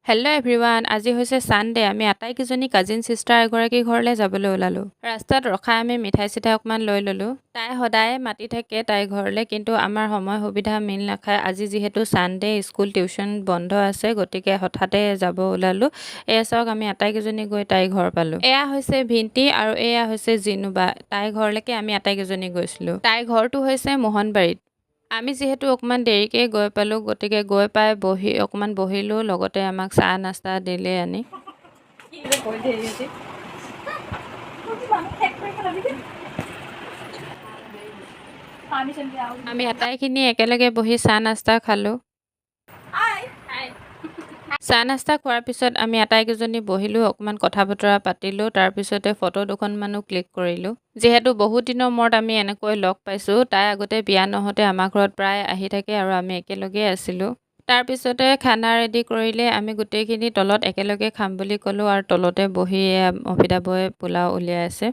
Hello' everyone, আজি হৈছে Sunday. আমি আটাইকেইজনী কাজিন ছিষ্টাৰ এগৰাকীৰ ঘৰলৈ যাবলৈ ওলালোঁ। ৰাস্তাত ৰখাই আমি মিঠাই-চিঠাই অকণমান লৈ ল'লোঁ। তাই সদায় মাতি থাকে তাইৰ ঘৰলৈ, কিন্তু আমাৰ সময় সুবিধা মিল নাখায়। আজি যিহেতু ছানডে, স্কুল টিউশ্যন বন্ধ আছে, গতিকে হঠাতে যাব ওলালোঁ। এয়া চাওক, আমি আটাইকেইজনী গৈ তাইৰ ঘৰ পালোঁ। এয়া হৈছে ভিণ্টি আৰু এয়া হৈছে জিনুবা। তাইৰ ঘৰলৈকে আমি আটাইকেইজনী গৈছিলোঁ। তাইৰ ঘৰটো হৈছে মোহনবাৰীত। আমি যিহেতু অকণমান দেৰিকৈ গৈ পালোঁ, গতিকে গৈ পাই অকণমান বহিলোঁ। লগতে আমাক চাহ নাস্তা দিলে আনি। আমি আটাইখিনি একেলগে বহি চাহ নাস্তা খালোঁ। চাহ নাস্তা খোৱাৰ পিছত আমি আটাইকেইজনী বহিলোঁ, অকণমান কথা বতৰা পাতিলোঁ। তাৰপিছতে ফটো দুখনমানো ক্লিক কৰিলোঁ। যিহেতু বহুত দিনৰ মূৰত আমি এনেকৈ লগ পাইছোঁ। তাই আগতে বিয়া নহওঁতে আমাৰ ঘৰত প্ৰায় আহি থাকে আৰু আমি একেলগেই আছিলোঁ। তাৰপিছতে খানা ৰেডি কৰিলে। আমি গোটেইখিনি তলত একেলগে খাম বুলি ক'লোঁ আৰু তলতে বহি অভিদা বৌয়ে পোলাও উলিয়াই আছে।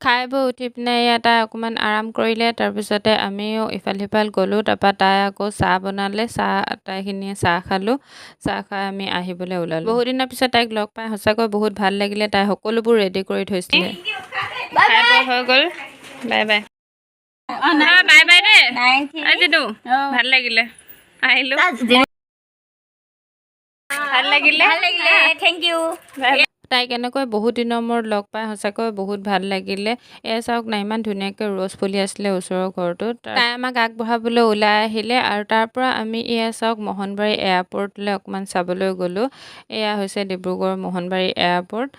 খাই বৈ উঠি পিনে তাই অকণমান আৰাম কৰিলে। তাৰপিছতে আমিও ইফাল সিফাল গ'লোঁ। তাৰপৰা তাই আকৌ চাহ বনালে। আটাইখিনিয়ে চাহ খালোঁ। চাহ খাই আমি আহিবলৈ ওলালোঁ। বহুত দিনৰ পিছত তাইক লগ পাই সঁচাকৈ বহুত ভাল লাগিলে। তাই সকলোবোৰ ৰেডি কৰি থৈছিলে। খাই বৈ হৈ গ'ল। Bye bye. বাই বাই দেই। আজিতো ভাল লাগিলে, আহিলোঁ। ভাল লাগিলে, থেংক ইউ। তাইক এনেকৈ বহুত দিনৰ মূৰত লগ পাই সঁচাকৈ বহুত ভাল লাগিলে। এয়া চাওক না, ইমান ধুনীয়াকৈ ৰ'জ ফুলি আছিলে ওচৰৰ ঘৰটোত। তাই আমাক আগবঢ়াবলৈ ওলাই আহিলে আৰু তাৰ পৰা আমি এয়া চাওক মোহনবাৰী এয়াৰপৰ্টলৈ অকণমান চাবলৈ গ'লোঁ। এয়া হৈছে ডিব্ৰুগড় মোহনবাৰী এয়াৰপৰ্ট।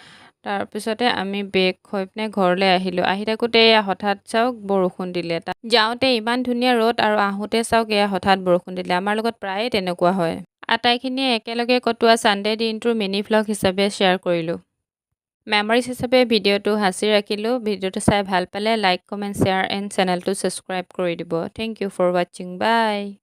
তাৰপিছতে আমি বেগ হৈ পিনে ঘৰলৈ আহিলোঁ। আহি থাকোঁতে এয়া হঠাৎ চাওক বৰষুণ দিলে। যাওঁতে ইমান ধুনীয়া ৰ'দ আৰু আহোঁতে চাওক এয়া হঠাৎ বৰষুণ দিলে। আমাৰ লগত প্ৰায়ে তেনেকুৱা হয়। আটাইখিনিয়ে একেলগে কটোৱা ছানডে দিনটোৰ মিনি ভ্লগ হিচাপে শ্বেয়াৰ কৰিলোঁ। মেমৰিজ হিচাপে ভিডিঅ'টো সাঁচি ৰাখিলোঁ। ভিডিঅ'টো চাই ভাল পালে লাইক, কমেণ্ট, শ্বেয়াৰ এণ্ড চেনেলটো ছাবস্ক্ৰাইব কৰি দিব। থেংক ইউ ফৰ ৱাচিং। বাই।